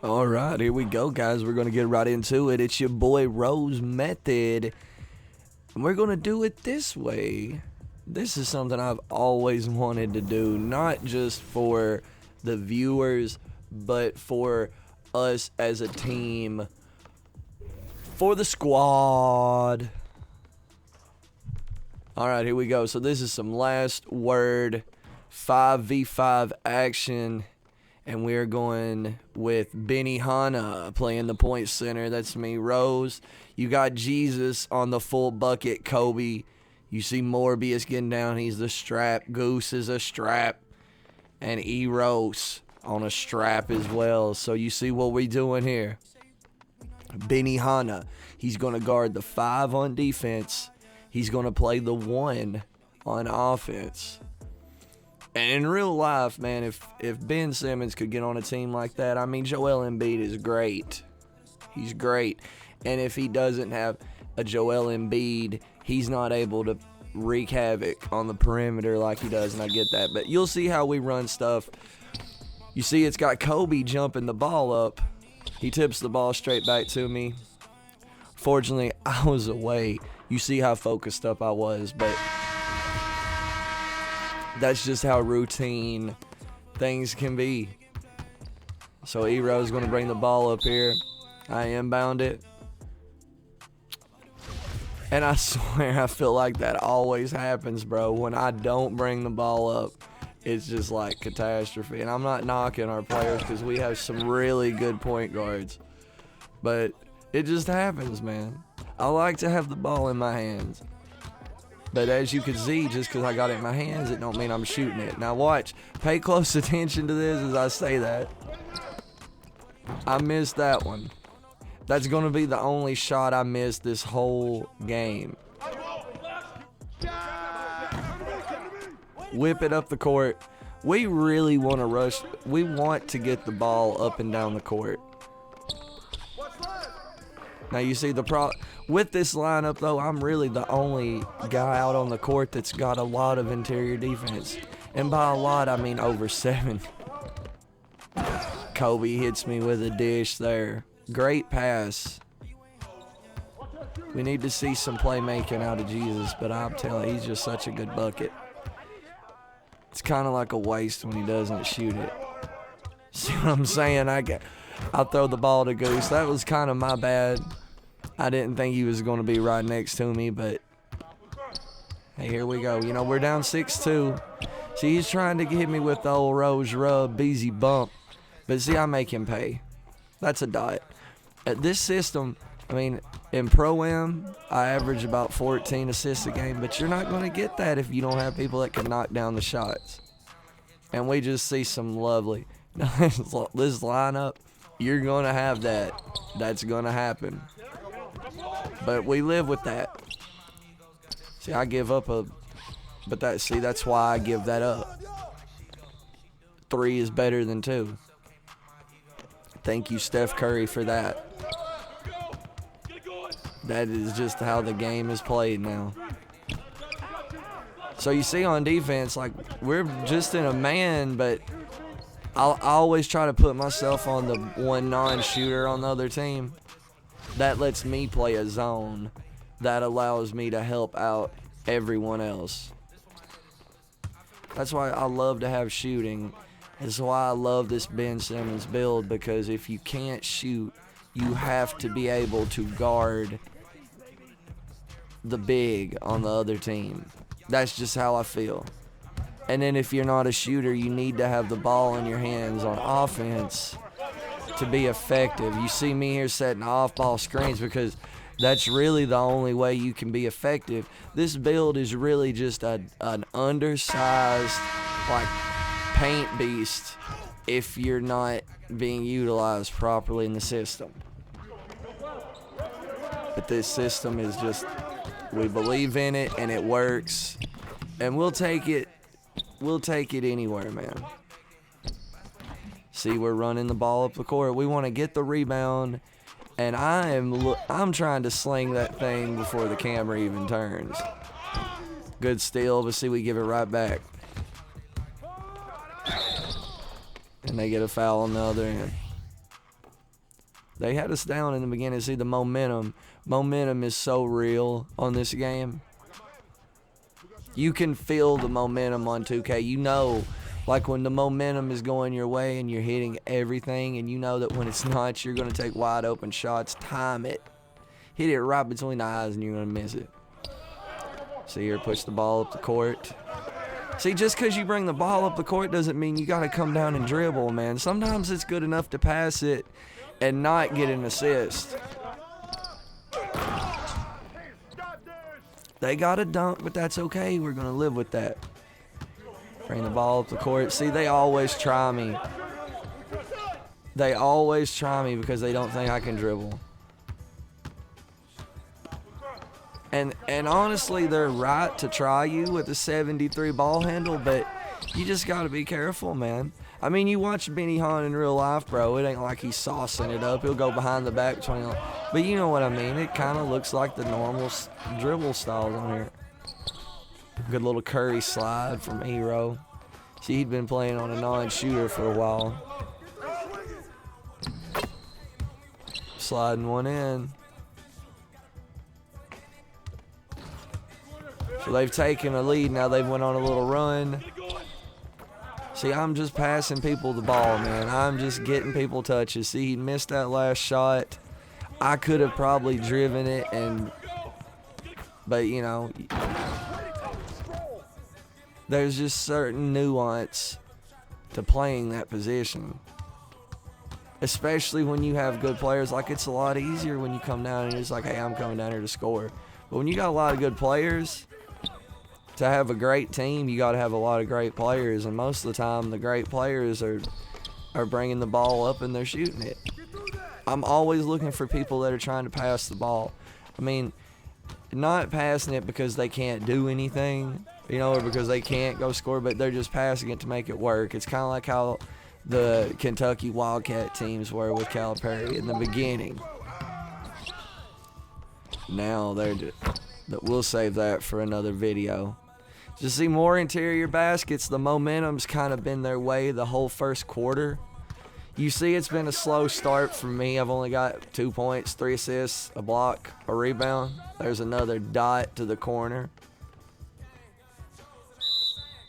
All right, here we go, guys. We're going to get right into it. It's your boy Rose Method. And we're going to do it this way. This is something I've always wanted to do, not just for the viewers, but for us as a team, for the squad. All right, here we go. So this is some last word 5v5 action. And we're going with Benny Hanna playing the point center. That's me, Rose. You got Jesus on the full bucket, Kobe. You see Morbius getting down. He's the strap. Goose is a strap. And Eros on a strap as well. So you see what we doing here. Benny Hanna. He's going to guard the 5 on defense. He's going to play the 1 on offense. And in real life, man, if Ben Simmons could get on a team like that, I mean, Joel Embiid is great. He's great. And if he doesn't have a Joel Embiid, he's not able to wreak havoc on the perimeter like he does, and I get that. But you'll see how we run stuff. You see it's got Kobe jumping the ball up. He tips the ball straight back to me. Fortunately, I was away. You see how focused up I was, but that's just how routine things can be. So Ero's going to bring the ball up here. I inbound it. And I swear I feel like that always happens, bro. When I don't bring the ball up, it's just like catastrophe. And I'm not knocking our players because we have some really good point guards. But it just happens, man. I like to have the ball in my hands. But as you can see, just because I got it in my hands, it don't mean I'm shooting it. Now watch. Pay close attention to this as I say that. I missed that one. That's going to be the only shot I missed this whole game. Whip it up the court. We really want to rush. We want to get the ball up and down the court. Now you see with this lineup though, I'm really the only guy out on the court that's got a lot of interior defense. And by a lot, I mean over 7. Kobe hits me with a dish there. Great pass. We need to see some playmaking out of Jesus, but I'm telling you, he's just such a good bucket. It's kind of like a waste when he doesn't shoot it. See what I'm saying? I'll throw the ball to Goose. That was kind of my bad. I didn't think he was going to be right next to me, but hey, here we go. You know, we're down 6-2. See, he's trying to hit me with the old Rose rub, Beezy bump. But see, I make him pay. That's a dot. At this system, I mean, in Pro-Am, I average about 14 assists a game, but you're not going to get that if you don't have people that can knock down the shots. And we just see some lovely. This lineup, you're going to have that. That's going to happen. But we live with that. See, I give up but that's why I give that up. 3 is better than 2. Thank you, Steph Curry, for that. That is just how the game is played now. So you see on defense, like, we're just in a man, but I always try to put myself on the one non-shooter on the other team. That lets me play a zone that allows me to help out everyone else. That's why I love to have shooting. That's why I love this Ben Simmons build, because if you can't shoot, you have to be able to guard the big on the other team. That's just how I feel. And then if you're not a shooter, you need to have the ball in your hands on offense to be effective. You see me here setting off-ball screens because that's really the only way you can be effective. This build is really just an undersized, like, paint beast if you're not being utilized properly in the system. But this system is just, we believe in it and it works, and we'll take it anywhere, man. See, we're running the ball up the court. We want to get the rebound, and I'm trying to sling that thing before the camera even turns. Good steal, but see, we give it right back. And they get a foul on the other end. They had us down in the beginning. See, the momentum. Momentum is so real on this game. You can feel the momentum on 2K. You know, like when the momentum is going your way and you're hitting everything, and you know that when it's not, you're going to take wide open shots. Time it. Hit it right between the eyes and you're going to miss it. See here, push the ball up the court. See, just because you bring the ball up the court doesn't mean you got to come down and dribble, man. Sometimes it's good enough to pass it and not get an assist. They got a dunk, but that's okay. We're going to live with that. Bring the ball up the court. See, they always try me. They always try me because they don't think I can dribble. And honestly, they're right to try you with a 73 ball handle, but you just got to be careful, man. I mean, you watch Benny Hanna in real life, bro. It ain't like he's saucing it up. He'll go behind the back between. But you know what I mean. It kind of looks like the normal dribble styles on here. Good little Curry slide from Hero. See, he'd been playing on a non-shooter for a while. Sliding one in. So they've taken a lead. Now they've went on a little run. See, I'm just passing people the ball, man. I'm just getting people touches. See, he missed that last shot. I could have probably driven it, but you know, there's just certain nuance to playing that position. Especially when you have good players. Like, it's a lot easier when you come down and you're just like, hey, I'm coming down here to score. But when you got a lot of good players, to have a great team, you got to have a lot of great players, and most of the time the great players are bringing the ball up and they're shooting it. I'm always looking for people that are trying to pass the ball. I mean, not passing it because they can't do anything, you know, or because they can't go score, but they're just passing it to make it work. It's kind of like how the Kentucky Wildcat teams were with Calipari in the beginning. Now we'll save that for another video. To see more interior baskets, the momentum's kind of been their way the whole first quarter. You see, it's been a slow start for me. I've only got 2 points, 3 assists, a block, a rebound. There's another dot to the corner.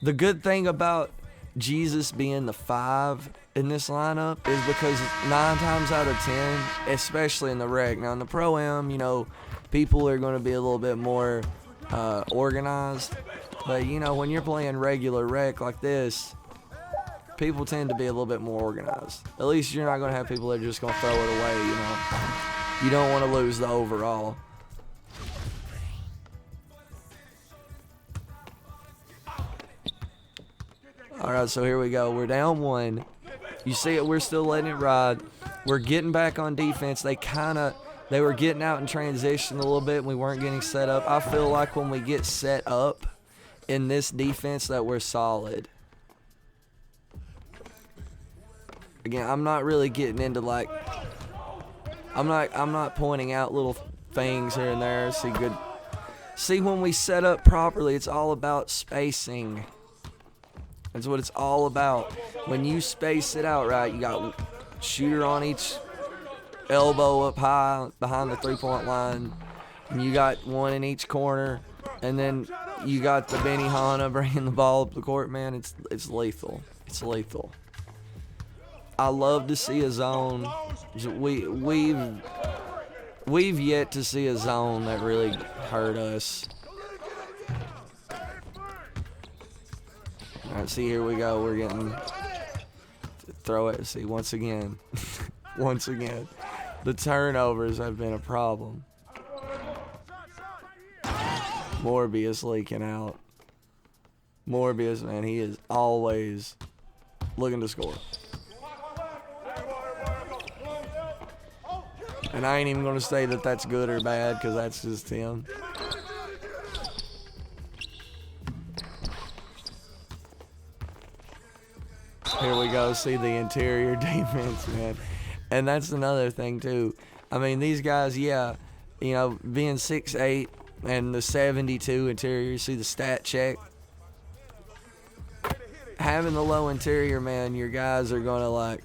The good thing about Jesus being the 5 in this lineup is because 9 times out of 10, especially in the rec. Now, in the Pro-Am, you know, people are going to be a little bit more organized. But, you know, when you're playing regular rec like this, people tend to be a little bit more organized. At least you're not going to have people that are just going to throw it away, you know. You don't want to lose the overall. All right, so here we go. We're down 1. You see it, we're still letting it ride. We're getting back on defense. They were getting out in transition a little bit, and we weren't getting set up. I feel like when we get set up in this defense that we're solid. Again, I'm not really getting into like, I'm not pointing out little things here and there. See, when we set up properly, it's all about spacing. That's what it's all about. When you space it out right, you got shooter on each elbow up high behind the three-point line, and you got one in each corner, and then you got the Benny Hanna bringing the ball up the court. Man, it's lethal. It's lethal. I love to see a zone. We've yet to see a zone that really hurt us. All right, see, here we go. We're getting to throw it. See, once again, the turnovers have been a problem. Morbius leaking out. Morbius, man, he is always looking to score. And I ain't even going to say that that's good or bad, because that's just him. Here we go. See the interior defense, man. And that's another thing, too. I mean, these guys, yeah, you know, being 6'8", and the 72 interior, you see the stat check. Having the low interior, man, your guys are going to, like,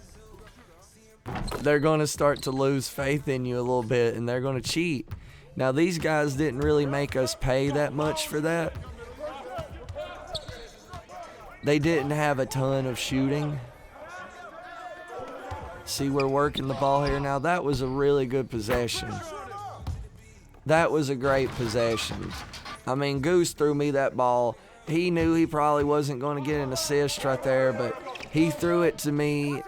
they're going to start to lose faith in you a little bit, and they're going to cheat. Now, these guys didn't really make us pay that much for that. They didn't have a ton of shooting. See, we're working the ball here. Now, that was a really good possession. That was a great possession. I mean, Goose threw me that ball. He knew he probably wasn't going to get an assist right there, but he threw it to me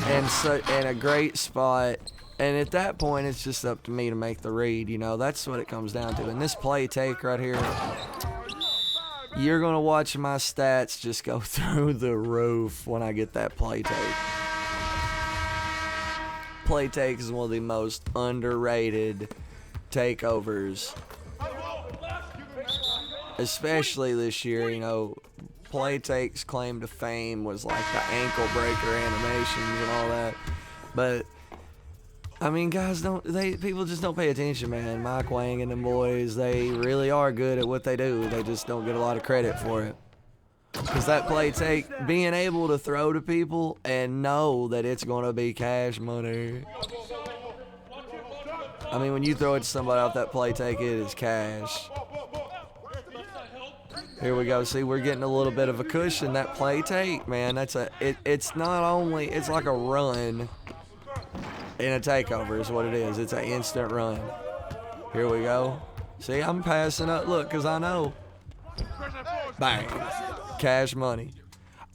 in a great spot. And at that point, it's just up to me to make the read. You know, that's what it comes down to. And this play take right here, you're going to watch my stats just go through the roof when I get that play take. Play take is one of the most underrated takeovers, especially this year. You know, play take's claim to fame was like the ankle breaker animations and all that. But I mean, guys, people just don't pay attention, man. Mike Wang and them boys, they really are good at what they do. They just don't get a lot of credit for it. Because that play take, being able to throw to people and know that it's going to be cash money. I mean, when you throw it to somebody off that play take, it is cash. Here we go. See, we're getting a little bit of a cushion. That play take, man, it's not only, it's like a run in a takeover is what it is. It's an instant run. Here we go. See, I'm passing up. Look, because I know. Bang. Cash money.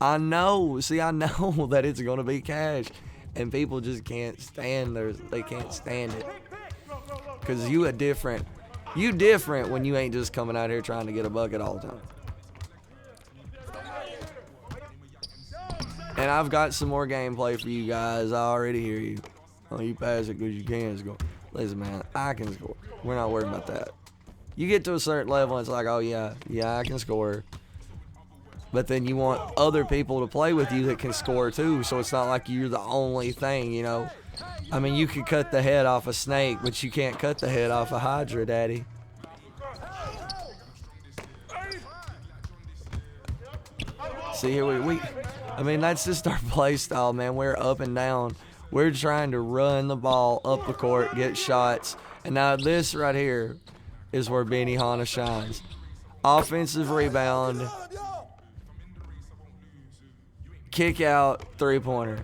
I know. See, I know that it's going to be cash. And people just can't stand they can't stand it. Because you different when you ain't just coming out here trying to get a bucket all the time. And I've got some more gameplay for you guys. I already hear you. Oh, you pass it because you can score. Listen, man, I can score. We're not worried about that. You get to a certain level, and it's like, oh, yeah, I can score. But then you want other people to play with you that can score, too, so it's not like you're the only thing, you know. I mean, you could cut the head off a snake, but you can't cut the head off a hydra, daddy. See, here I mean, that's just our play style, man. We're up and down. We're trying to run the ball up the court, get shots. And now this right here is where Benny Hanna shines. Offensive rebound. Kick out, three-pointer.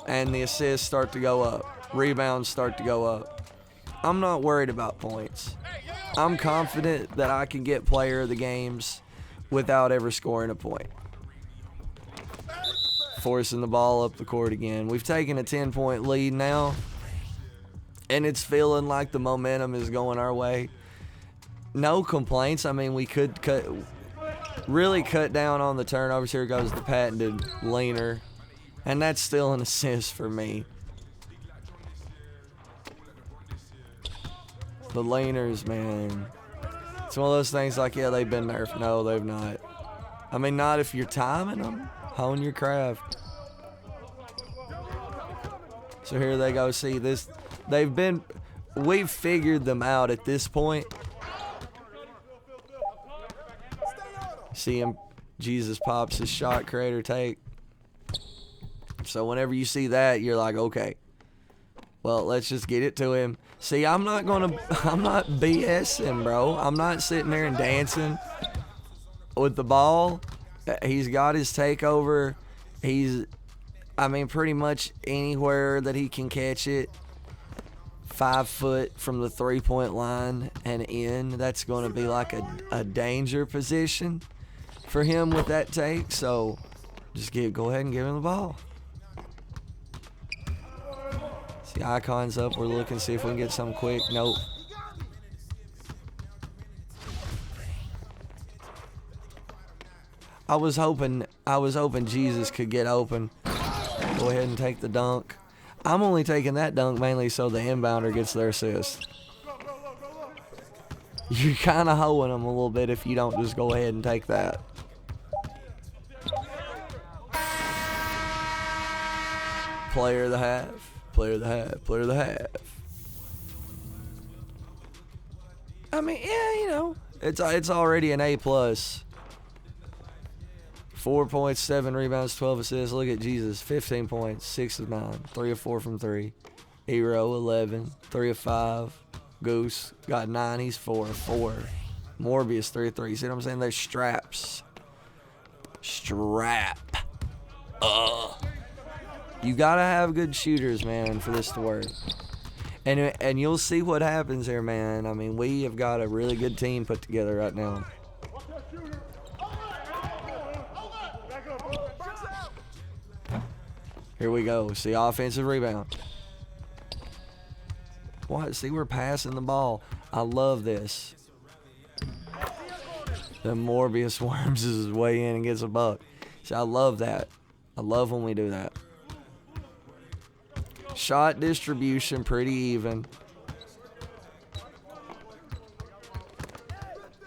And the assists start to go up. Rebounds start to go up. I'm not worried about points. I'm confident that I can get player of the games without ever scoring a point. Forcing the ball up the court again. We've taken a 10-point lead now, and it's feeling like the momentum is going our way. No complaints. I mean, we could really cut down on the turnovers. Here goes the patented leaner, and that's still an assist for me. The leaners, man. It's one of those things like, yeah, they've been nerfed. No, they've not. I mean, not if you're timing them. Hone your craft. So here they go. See this. We've figured them out at this point. See him. Jesus pops his shot creator take. So whenever you see that, you're like, okay. Well, let's just get it to him. See, I'm not BSing, bro. I'm not sitting there and dancing with the ball. He's got his takeover. I mean, pretty much anywhere that he can catch it, 5 foot from the three-point line and in, that's going to be like a danger position for him with that take. So just go ahead and give him the ball. See, icons up. We're looking, see if we can get something quick. Nope. I was hoping Jesus could get open. Go ahead and take the dunk. I'm only taking that dunk mainly so the inbounder gets their assist. You're kind of hoeing them a little bit if you don't just go ahead and take that. Player of the half. Player of the half. Player of the half. I mean, yeah, you know, it's already an A+. 4 points, 7 rebounds, 12 assists. Look at Jesus. 15 points, 6 of 9, 3 of 4 from 3. Hero, 11, 3 of 5. Goose got 9. He's 4 of 4. Morbius, 3 of 3. See what I'm saying? They're straps. Strap. You gotta have good shooters, man, for this to work. And you'll see what happens here, man. I mean, we have got a really good team put together right now. Here we go. See, offensive rebound. What? See, we're passing the ball. I love this. The Morbius worms his way in and gets a buck. See, I love that. I love when we do that. Shot distribution, pretty even.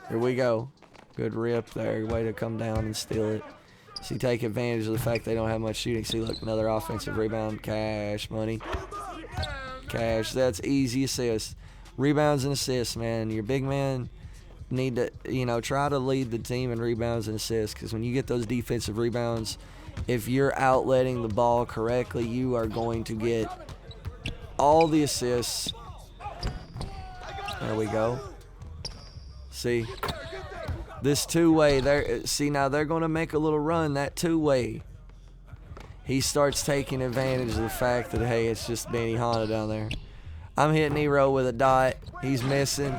Here we go. Good rip there. Way to come down and steal it. See, take advantage of the fact they don't have much shooting. See, look, another offensive rebound. Cash money. Cash. That's easy assists. Rebounds and assists, man. Your big man need to, try to lead the team in rebounds and assists, because when you get those defensive rebounds, if you're outletting the ball correctly, you are going to get all the assists. There we go. See, this two-way there. See, now they're going to make a little run. That two-way, he starts taking advantage of the fact that, hey, it's just Benny Hanna down there. I'm hitting Nero with a dot. He's missing,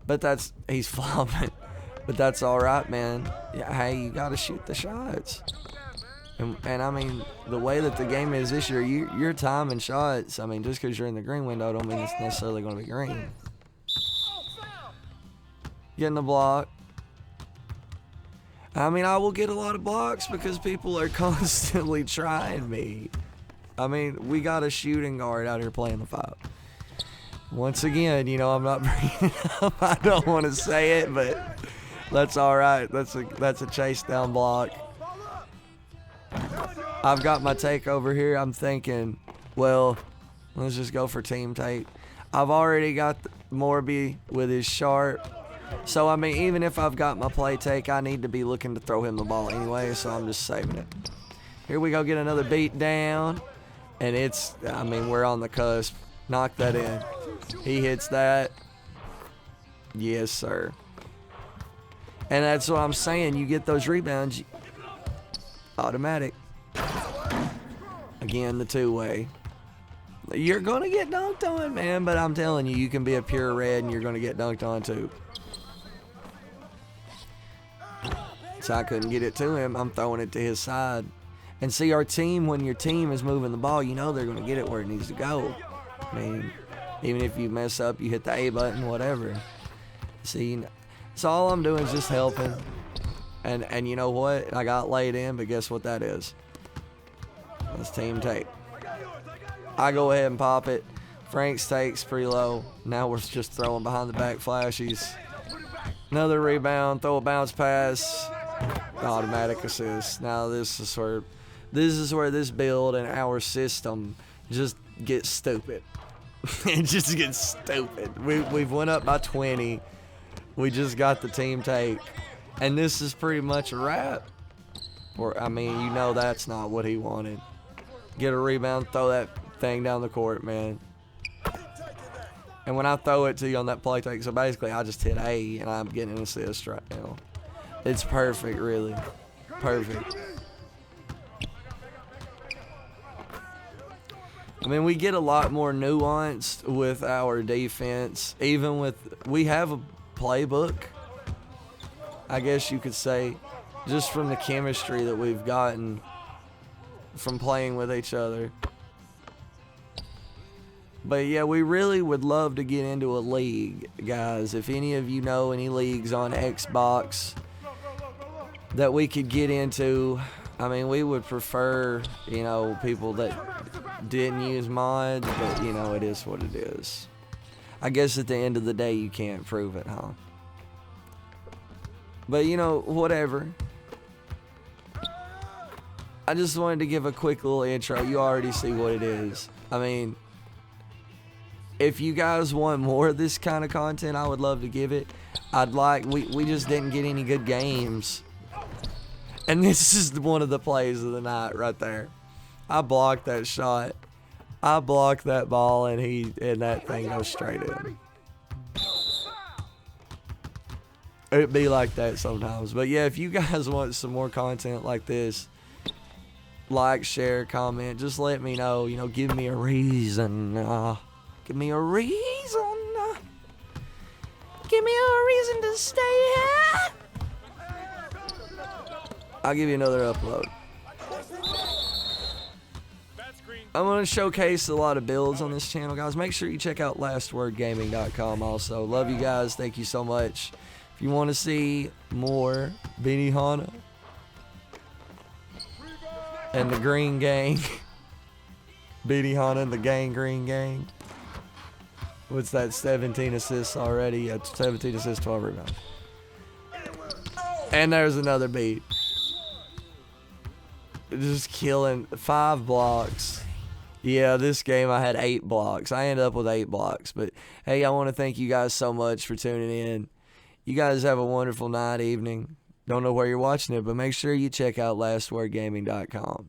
but he's flopping. But that's all right, man. Yeah, hey, you got to shoot the shots. And I mean, the way that the game is this year, your time and shots, I mean, just because you're in the green window don't mean it's necessarily going to be green. Getting the block. I mean, I will get a lot of blocks because people are constantly trying me. I mean, we got a shooting guard out here playing the 5. Once again, I'm not bringing it up. I don't want to say it, but that's all right. That's a chase down block. I've got my take over here. I'm thinking, well, let's just go for team tape. I've already got Morby with his sharp. So, I mean, even if I've got my play take, I need to be looking to throw him the ball anyway, so I'm just saving it. Here we go, get another beat down. And we're on the cusp. Knock that in. He hits that. Yes, sir. And that's what I'm saying. You get those rebounds, automatic. Again, the two-way. You're going to get dunked on, man, but I'm telling you, you can be a pure red and you're going to get dunked on too. So I couldn't get it to him. I'm throwing it to his side. And see, our team, when your team is moving the ball, they're going to get it where it needs to go. I mean, even if you mess up, you hit the A button, whatever. See, so all I'm doing is just helping. And you know what? I got laid in, but guess what that is? That's team tape. I go ahead and pop it. Frank's take's pretty low. Now we're just throwing behind the back flashies. Another rebound, throw a bounce pass. Automatic assist. Now this is where this build and our system just gets stupid. It just gets stupid. We've went up by 20. We just got the team take. And this is pretty much a wrap. That's not what he wanted. Get a rebound, throw that thing down the court, man. And when I throw it to you on that play take, so basically I just hit A and I'm getting an assist right now. It's perfect, really. Perfect. I mean, we get a lot more nuanced with our defense. We have a playbook, I guess you could say, just from the chemistry that we've gotten from playing with each other. But yeah, we really would love to get into a league, guys. If any of you know any leagues on Xbox that we could get into, I mean, we would prefer, people that didn't use mods, but, it is what it is. I guess at the end of the day, you can't prove it, huh? But, whatever. I just wanted to give a quick little intro. You already see what it is. I mean, if you guys want more of this kind of content, I would love to give it. We just didn't get any good games. And this is one of the plays of the night right there. I blocked that shot. I blocked that ball, and that thing goes straight in. It'd be like that sometimes. But yeah, if you guys want some more content like this, like, share, comment, just let me know. You know, give me a reason. Give me a reason. Give me a reason to stay here. I'll give you another upload. I'm going to showcase a lot of builds on this channel, guys. Make sure you check out lastwordgaming.com also. Love you guys. Thank you so much. If you want to see more Beanie Hanna and the Green Gang, Beanie Hanna and the Green Gang. What's that? 17 assists already. Yeah, 17 assists, 12 rebounds. And there's another beat. Just killing 5 blocks. Yeah, this game I had 8 blocks. I ended up with 8 blocks. But hey, I want to thank you guys so much for tuning in. You guys have a wonderful night, evening. Don't know where you're watching it, but make sure you check out lastwordgaming.com.